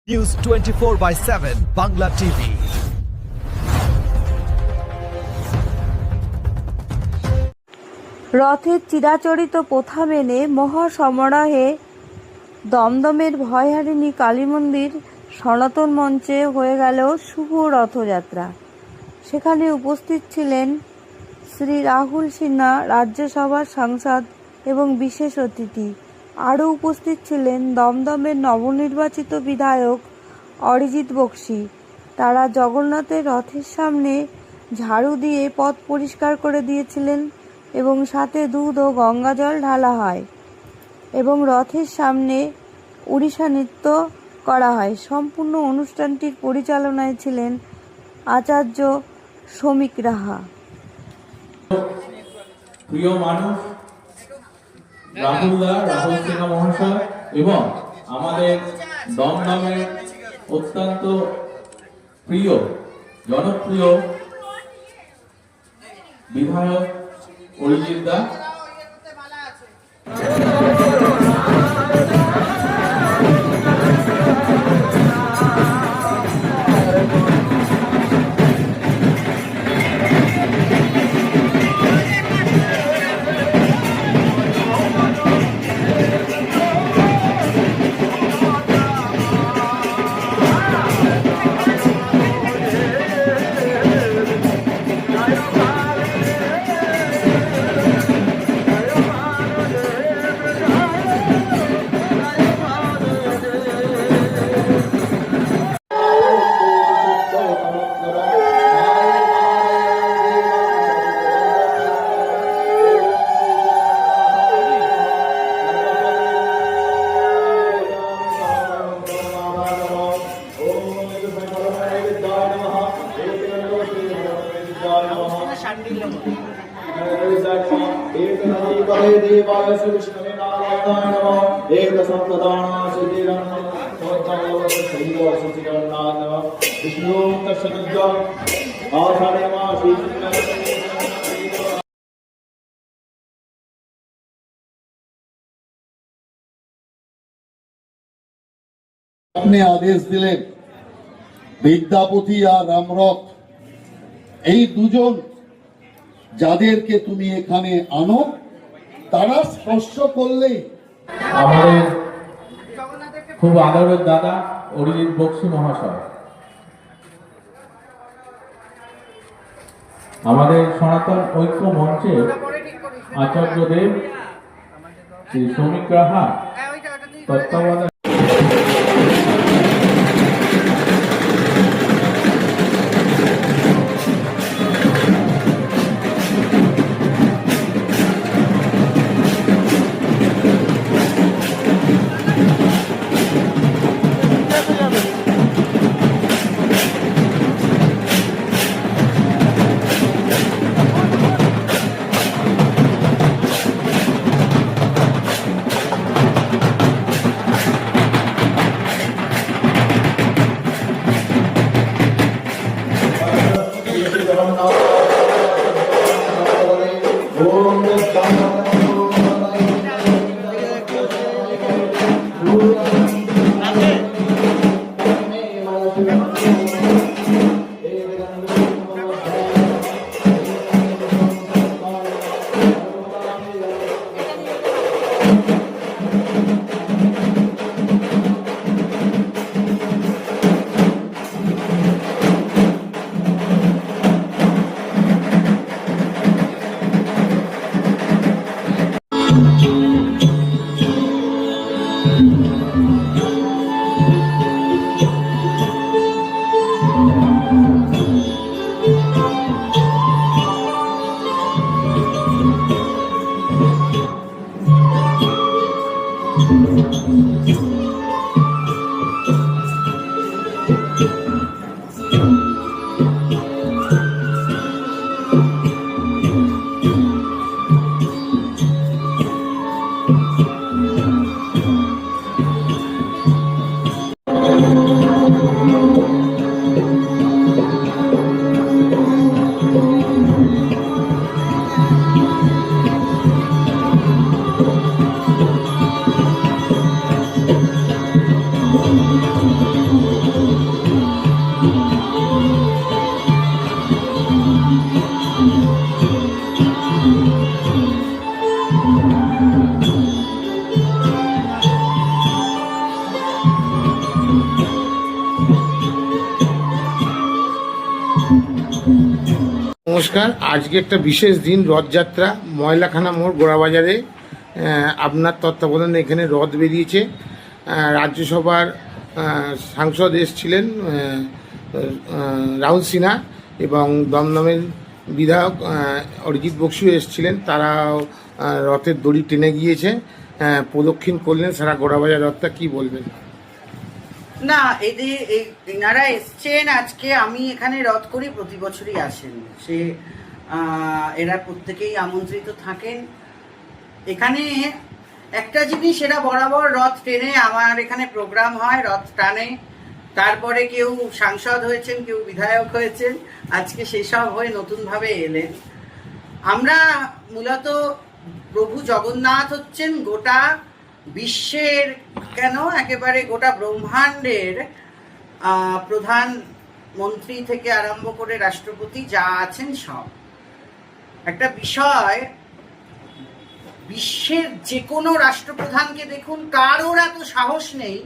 News 24/7 Bangla TV. রথের চিরাচরিত প্রথা মেনে মহাসমারোহে দমদমের ভয়হারিণী কালী মন্দির সনাতন মঞ্চে হয়ে গেল শুভ রথযাত্রা। সেখানে উপস্থিত ছিলেন শ্রী রাহুল সিনহা, রাজ্যসভার সাংসদ এবং বিশেষ অতিথি। আরও উপস্থিত ছিলেন দমদমের নবনির্বাচিত বিধায়ক অরিজিৎ বক্সী। তারা জগন্নাথের রথের সামনে ঝাড়ু দিয়ে পথ পরিষ্কার করে দিয়েছিলেন এবং সাথে দুধ ও গঙ্গা জল ঢালা হয় এবং রথের সামনে ওড়িশা নৃত্য করা হয়। সম্পূর্ণ অনুষ্ঠানটির পরিচালনায় ছিলেন আচার্য শ্রমিক রাহা। প্রিয় মানুষ রাহুল সিনহা মহাশয় এবং আমাদের দমদমের অত্যন্ত প্রিয় জনপ্রিয় বিধায়ক অরিজিৎ দা, আপনি আদেশ দিলেন বিদ্যাপতি আর রামরথ এই দুজন যাদেরকে তুমি এখানে আনো, তারা স্পর্শ করলেই আমাদের খুব আদরের দাদা অরিজিৎ বক্সী মহাশয়, আমাদের সনাতন ঐক্য মঞ্চে আচার্য দেব, শ্রী শ্রমিক রাহা তত্ত্বাবধানে নমস্কার। আজকে একটা বিশেষ দিন, রথযাত্রা। ময়লাখানা মোড় গোড়াবাজারে আপনার তত্ত্বাবধানে এখানে রথ বেরিয়েছে। রাজ্যসভার সাংসদ এসেছিলেন রাহুল সিনহা, এবং দমদমের বিধায়ক অরিজিৎ বক্সিও এসেছিলেন। তারাও রথের দড়ি টেনে গিয়েছে, প্রদক্ষিণ করলেন সারা গোড়াবাজার রথটা। কি বলবেন? না, এনারা এসছেন আজকে। আমি এখানে রথ করি, প্রতি বছরই আসেন। এরা প্রত্যেকেই আমন্ত্রিত থাকেন এখানে। একটা জিনিস, এরা বরাবর রথ টেনে, আমার এখানে প্রোগ্রাম হয়, রথ টানে। তারপরে কেউ সাংসদ হয়েছেন, কেউ বিধায়ক হয়েছেন, আজকে সেসব হয়ে নতুনভাবে এলেন। আমরা মূলত প্রভু জগন্নাথ হচ্ছেন গোটা বিশ্বের, কেন একেবারে গোটা ব্রহ্মাণ্ডের প্রধান মন্ত্রী থেকে আরম্ভ করে রাষ্ট্রপতি যা আছেন সব। একটা বিষয়, বিশ্বের যে কোনো রাষ্ট্রপ্রধানকে দেখুন, কারোর এত সাহস নেই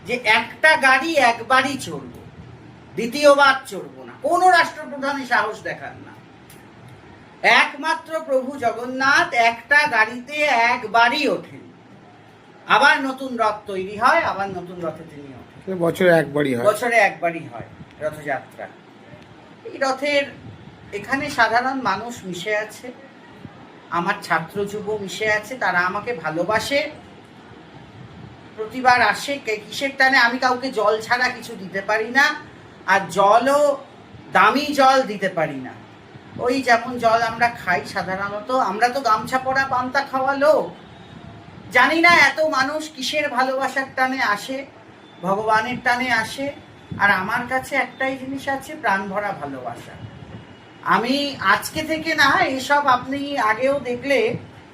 যে একটা গাড়ি একবারই চড়বো, দ্বিতীয়বার চড়বো না। কোনো রাষ্ট্রপ্রধানই সাহস দেখান না। একমাত্র প্রভু জগন্নাথ একটা গাড়িতে একবারই ওঠেন, আবার নতুন রথ তৈরি হয়, আবার নতুন রথে তিনি ওঠেন। বছরে একবারই হয় রথযাত্রা। এই রথের এখানে সাধারণ মানুষ মিশে আছে, আমার ছাত্র যুব মিশে আছে, তারা আমাকে ভালোবাসে, প্রতিবার আসে। কিসের টানে? আমি কাউকে জল ছাড়া কিছু দিতে পারি না, আর জলও দামি জল দিতে পারি না। ওই যেমন জল আমরা খাই সাধারণত, আমরা তো গামছা পরা পান্তা খাওয়া লোক। জানি না এত মানুষ কিসের ভালোবাসার টানে আসে, ভগবানের টানে আসে। আর আমার কাছে একটাই জিনিস আছে, প্রাণ ভরা ভালোবাসা। আমি আজকে থেকে না, এসব আপনি আগেও দেখলে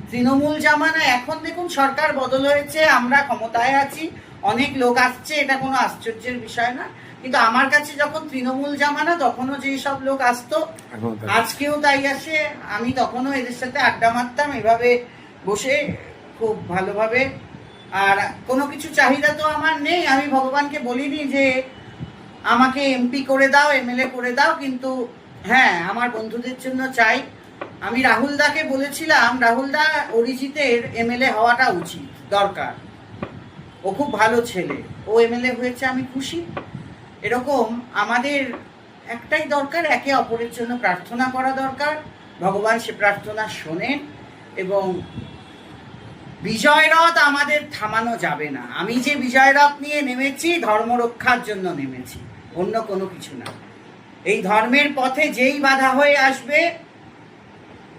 তৃণমূল জামানা, এখন দেখুন সরকার বদল হয়েছে, আমরা ক্ষমতায় আছি, অনেক লোক আসছে, এটা কোনো আশ্চর্যের বিষয় না। কিন্তু আমার কাছে যখন তৃণমূল জামানা, তখনও যেই সব লোক আসতো, আজকেও তাই আসে। আমি তখনও এদের সাথে আড্ডা মারতাম এভাবে বসে, খুব ভালোভাবে। আর কোনো কিছু চাহিদা তো আমার নেই, আমি ভগবানকে বলিনি যে আমাকে এমপি করে দাও, এমএলএ করে দাও, কিন্তু হ্যাঁ, আমার বন্ধুদের জন্য চাই। আমি রাহুল দাকে বলেছিলাম, রাহুল দা, অরিজিতের এমএলএ হওয়াটা উচিত, দরকার। ও খুব ভালো ছেলে, ও এমএলএ হয়েছে, আমি খুশি। এরকম আমাদের একটাই দরকার, একে অপরের জন্য প্রার্থনা করা দরকার। ভগবান সে প্রার্থনা শোনেন, এবং বিজয় রথ আমাদের থামানো যাবে না। আমি যে বিজয় রথ নিয়ে নেমেছি, ধর্ম রক্ষার জন্য নেমেছি, অন্য কোনো কিছু না। এই ধর্মের পথে যেই বাধা হয়ে আসবে,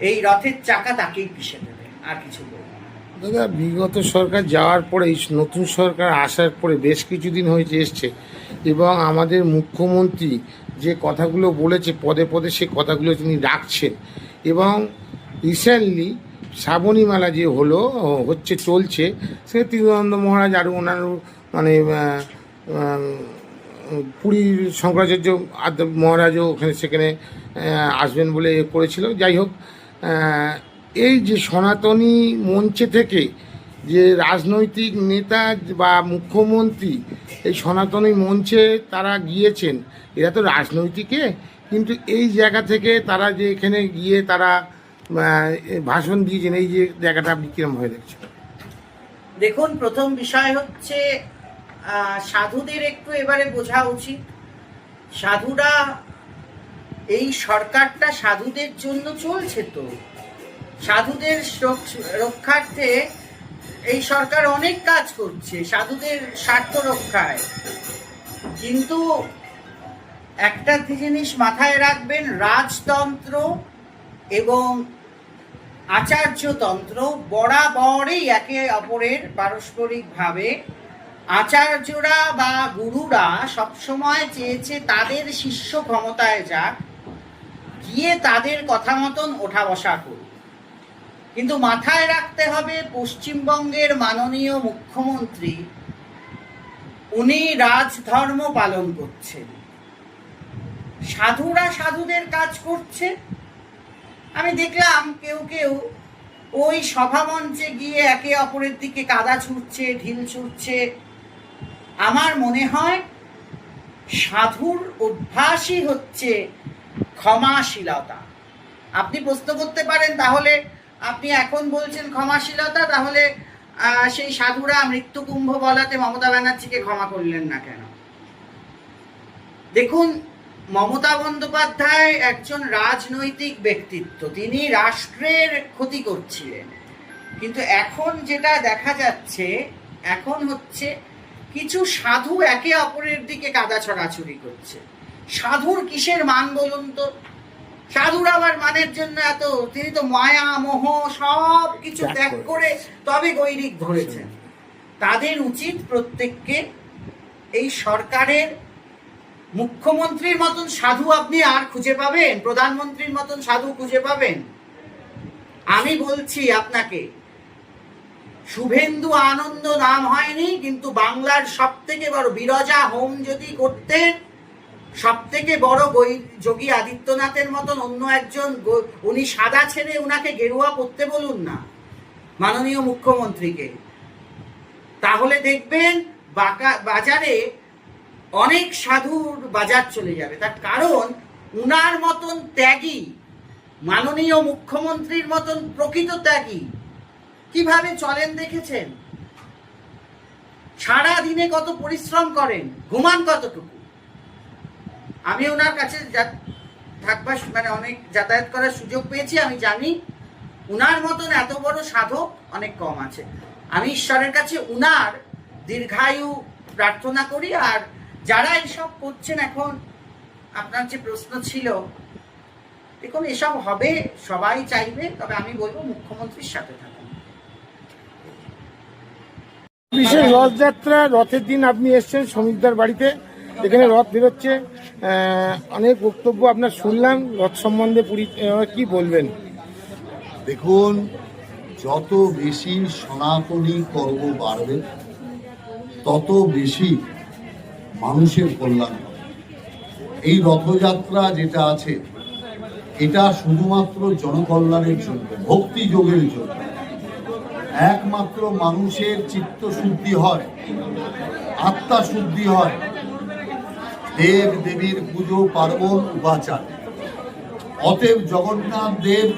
এই রথের চাকা তাকেই পিষে দেবে, আর কিছু বলবো না। দাদা, বিগত সরকার যাওয়ার পরে নতুন সরকার আসার পরে বেশ কিছুদিন হয়েছে এসছে, এবং আমাদের মুখ্যমন্ত্রী যে কথাগুলো বলেছে পদে পদে, সে কথাগুলো তিনি রাখছেন। এবং রিসেন্টলি শ্রাবণী মেলা যে চলছে, সে তিরুনন্দ মহারাজ আর ওনার মানে পুরীর শঙ্করাচার্য মহারাজও সেখানে আসবেন বলে করেছিল। যাই হোক, এই যে সনাতনী মঞ্চে থেকে যে রাজনৈতিক নেতা বা মুখ্যমন্ত্রী এই সনাতনী মঞ্চে তারা গিয়েছেন, এরা তো রাজনৈতিকে, কিন্তু এই জায়গা থেকে তারা যে এখানে গিয়ে তারা ভাষণ দিয়েছেন, এই যে জায়গাটা আপনি কিরম হয়ে দেখছেন? দেখুন, প্রথম বিষয় হচ্ছে সাধুদের একটু এবারে বোঝা উচিত। সাধুরা, এই সরকারটা সাধুদের জন্য চলছে, তো সাধুদের রক্ষার্থে এই সরকার অনেক কাজ করছে, সাধুদের স্বার্থ রক্ষায়। কিন্তু একটা জিনিস মাথায় রাখবেন, রাজতন্ত্র এবং আচার্যতন্ত্র বরাবরই একে অপরের পারস্পরিকভাবে। আচার্যরা বা গুরুরা সবসময় চেয়েছে তাদের শিষ্য ক্ষমতায় যাক, গিয়ে তাদের কথা মতন ওঠা বসা করুক। কিন্তু মাথায় রাখতে হবে, পশ্চিমবঙ্গের মাননীয় মুখ্যমন্ত্রী, উনি রাজধর্ম পালন করছেন, সাধুরা সাধুদের কাজ করছে। আমি দেখলাম কেউ কেউ ওই সভামঞ্চে গিয়ে একে অপরের দিকে কাদা ছুঁড়ছে, ঢিল ছুঁড়ছে। আমার মনে হয় সাধুর অভ্যাসই হচ্ছে ক্ষমাশীলতা। আপনি প্রশ্ন করতে পারেন, তাহলে আপনি এখন বলছেন ক্ষমাশীলতা, তাহলে সেই সাধুরা মৃত্যুকুম্ভ বলাতে মমতা ব্যানার্জিকে ক্ষমা করলেন না কেন? দেখুন, মমতা বন্দ্যোপাধ্যায় একজন রাজনৈতিক ব্যক্তিত্ব, তিনি রাষ্ট্রের ক্ষতি করছিলেন, কিন্তু এখন যেটা দেখা যাচ্ছে, এখন হচ্ছে কিছু সাধু একে অপরের দিকে কাদা ছড়াছড়ি করছে। সাধুর কিসের মান বলুন তো? সাধুর আবার মানের জন্য এত, তিনি তো মায়া মোহ সব কিছু ত্যাগ করে তবে গৈরিক ধরেছেন। তাদের উচিত প্রত্যেককে, এই সরকারের মুখ্যমন্ত্রীর মতন সাধু আপনি আর খুঁজে পাবেন? প্রধানমন্ত্রীর মতন সাধু খুঁজে পাবেন? আমি বলছি আপনাকে, শুভেন্দু আনন্দ নাম হয়নি, কিন্তু বাংলার সব থেকে বড় বিরজা হোম যদি করতেন, সব থেকে বড় যোগী আদিত্যনাথের মতন অন্য একজন, উনি সাদা ছেড়ে উনাকে গেরুয়া পরতে বলুন না মাননীয় মুখ্যমন্ত্রীকে, তাহলে দেখবেন বাজারে অনেক সাধুর বাজার চলে যাবে। তার কারণ উনার মতন ত্যাগী, মাননীয় মুখ্যমন্ত্রীর মতন প্রকৃত ত্যাগী কিভাবে চলেন দেখেছেন? সারা দিনে কত পরিশ্রম করেন, ঘুমান কতটুকু? আমি ওনার কাছে থাকবার মানে অনেক যাতায়াত করার সুযোগ পেয়েছি, আমি জানি উনার মতন এত বড় সাধক অনেক কম আছে। আমি ঈশ্বরের কাছে উনার দীর্ঘায়ু প্রার্থনা করি। আর যারা এসব করছেন, এখন আপনার যে প্রশ্ন ছিল, দেখুন এসব হবে, সবাই চাইবে, তবে আমি বলবো মুখ্যমন্ত্রীর সাথে থাকুন। বিশেষ রথযাত্রা, রথের দিন আপনি এসছেন শ্রমিকদার বাড়িতে, এখানে রথ বেরোচ্ছে, অনেক বক্তব্য আপনার শুনলাম রথ সম্বন্ধে, কি বলবেন? দেখুন, যত বেশি সনাতনী পর্ব বাড়বে তত বেশি মানুষের কল্যাণ হবে। এই রথযাত্রা যেটা আছে, এটা শুধুমাত্র জনকল্যাণের জন্য, ভক্তি যোগের জন্য। একমাত্র মানুষের চিত্ত শুদ্ধি হয়, আত্মা শুদ্ধি হয় দেব দেবীর পুজো পার্বণ উপাচার। অতএব জগন্নাথ দেব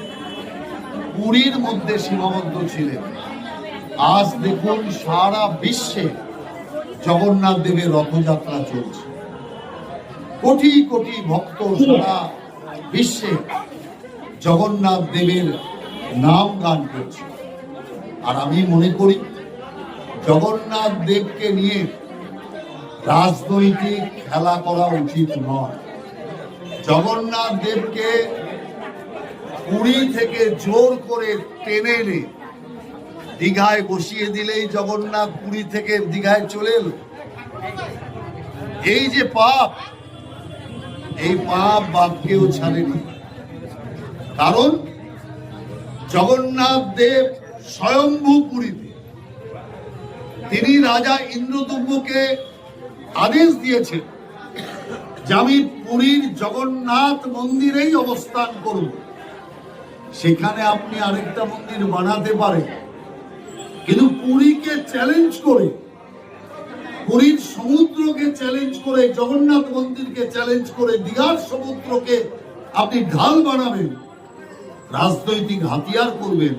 পুরীর মধ্যে সীমাবদ্ধ ছিলেন। আজ দেখুন সারা বিশ্বে জগন্নাথ দেবের রথযাত্রা চলছে, কোটি কোটি ভক্ত সারা বিশ্বে জগন্নাথ দেবের নাম গান করছে। আর আমি মনে করি জগন্নাথ দেবকে নিয়ে রাজনৈতিক খেলা করা উচিত নয়। জগন্নাথ দেবকে পুরী থেকে জোর করে টেনে এনে দীঘায় বসিয়ে দিলেই জগন্নাথ পুরী থেকে দীঘায় চলে এলো। এই যে পাপ, এই পাপ বাপকেও ছাড়েনি। কারণ জগন্নাথ দেব স্বয়ম্ভু পুরীতে, তিনি রাজা ইন্দ্রদুম্নকে আদেশ দিয়েছেন যে আমি পুরীর জগন্নাথ মন্দিরেই অবস্থান করব। সেখানে আপনি আরেকটা মন্দির বানাতে পারেন, কিন্তু পুরীকে চ্যালেঞ্জ করে, পুরীর সমুদ্রকে চ্যালেঞ্জ করে, জগন্নাথ মন্দিরকে চ্যালেঞ্জ করে দীঘার সমুদ্রকে আপনি ঢাল বানাবেন, রাজনৈতিক হাতিয়ার করবেন।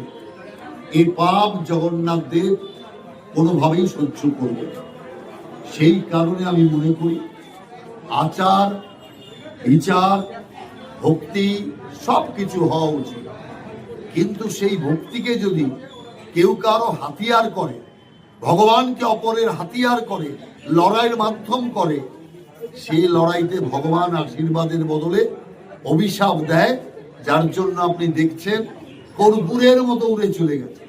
এই পাপ জগন্নাথ দেব কোনোভাবেই সহ্য করবেন। সেই কারণে আমি মনে করি আচার বিচার ভক্তি সবকিছু হওয়া উচিত, কিন্তু সেই ভক্তিকে যদি কেউ কারো হাতিয়ার করে, ভগবানকে অপরের হাতিয়ার করে, লড়াইয়ের মাধ্যম করে, সেই লড়াইতে ভগবান আশীর্বাদের বদলে অভিশাপ দেয়, যার জন্য আপনি দেখছেন কর্পূরের মতো উড়ে চলে গেছে,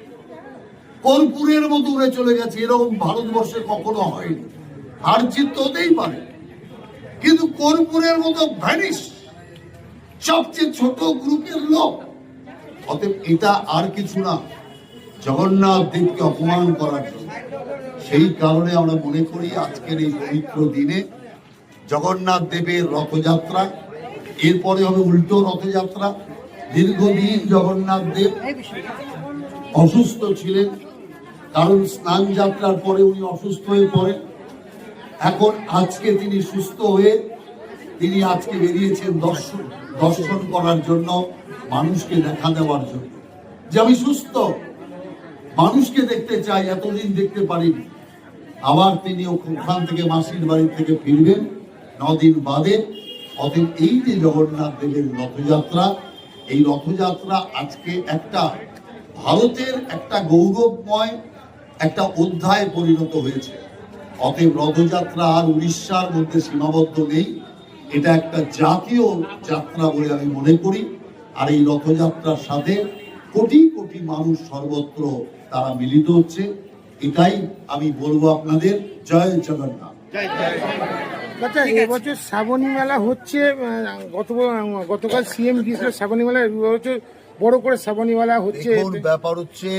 কর্পূরের মতো উড়ে চলে গেছে। এরকম ভারতবর্ষে কখনো হয়নি। হার জিত হতেই পারে, কিন্তু কর্পূরের মতো ভ্যানিশ, সবচেয়ে ছোট গ্রুপের লোক। অতএব এটা আর কিছু না, জগন্নাথ দেবকে অপমান করার জন্য। সেই কারণে আমরা মনে করি আজকের এই পবিত্র দিনে জগন্নাথ দেবের রথযাত্রা, এরপরে হবে উল্টো রথযাত্রা। দীর্ঘদিন জগন্নাথ দেব অসুস্থ ছিলেন, কারণ স্নান যাত্রার পরে উনি অসুস্থ হয়ে পড়েন। এখন আজকে তিনি সুস্থ হয়ে তিনি আজকে বেরিয়েছেন দর্শন করার জন্য, মানুষকে দেখা দেওয়ার জন্য যে আমি সুস্থ, মানুষকে দেখতে চাই, এতদিন দেখতে পারিনি। আবার তিনি ওখান থেকে মাসির বাড়ি থেকে ফিরবেন 9 দিন বাদে। অতএব এই যে জগন্নাথ দেবের রথযাত্রা, এই রথযাত্রা আজকে একটা ভারতের একটা গৌরবময় একটা অধ্যায়ে পরিণত হয়েছে। অতএব রথযাত্রা আর উড়িষ্যার মধ্যে সীমাবদ্ধ নেই, এটা একটা জাতীয় যাত্রা বলে আমি মনে করি। আর এই রথযাত্রার সাথে কোটি কোটি মানুষ সর্বত্র তারা মিলিত হচ্ছে। এটাই আমি বলবো আপনাদের, জয় জগন্নাথ। আচ্ছা, এবছর শ্রাবণী মেলা হচ্ছে, গতকাল সিএম গিয়েছিল শ্রাবণী মেলা, এবছর বড় করে শ্রাবণী মেলা হচ্ছে। দেখুন, ব্যাপার হচ্ছে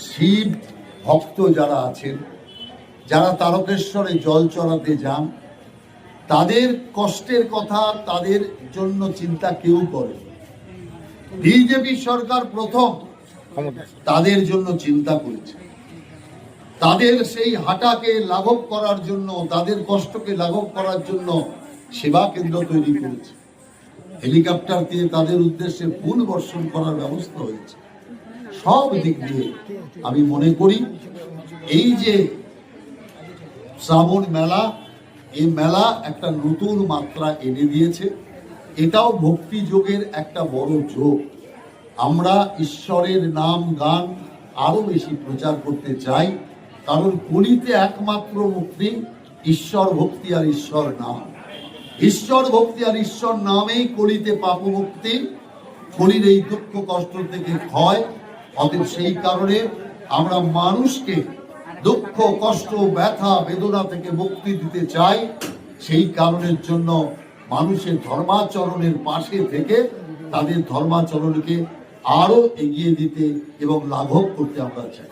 শিব ভক্ত যারা আছেন, যারা তারকেশ্বরে জল চড়াতে যান, তাদের কষ্টের কথা তাদের জন্য চিন্তা কেউ করে। বিজেপি সরকার প্রথম তাদের জন্য চিন্তা করেছে, তাদের সেই হাঁটাকে লাঘব করার জন্য, তাদের কষ্টকে লাঘব করার জন্য সেবা কেন্দ্র তৈরি করেছে। হেলিকপ্টার দিয়ে তাদের উদ্দেশ্যে ফুল বর্ষণ করার ব্যবস্থা হয়েছে। সব দিক দিয়ে আমি মনে করি এই যে শ্রাবণ মেলা, এই মেলা একটা নতুন মাত্রা এনে দিয়েছে। এটাও ভক্তি যোগের একটা বড় যোগ। আমরা ঈশ্বরের নাম গান আরো বেশি প্রচার করতে চাই, কারণ কলিতে একমাত্র মুক্তি ঈশ্বর ভক্তি আর ঈশ্বর নাম। ঈশ্বর ভক্তি আর ঈশ্বর নামেই কলিতে পাপ মুক্তি, কলির এই দুঃখ কষ্ট থেকে ক্ষয়। অতএব সেই কারণে আমরা মানুষকে দুঃখ কষ্ট ব্যথা বেদনা থেকে মুক্তি দিতে চাই। সেই কারণের জন্য মানুষের ধর্মাচরণের পাশে থেকে তাদের ধর্মাচরণকে আরো এগিয়ে দিতে এবং লাঘব করতে আমরা চাই।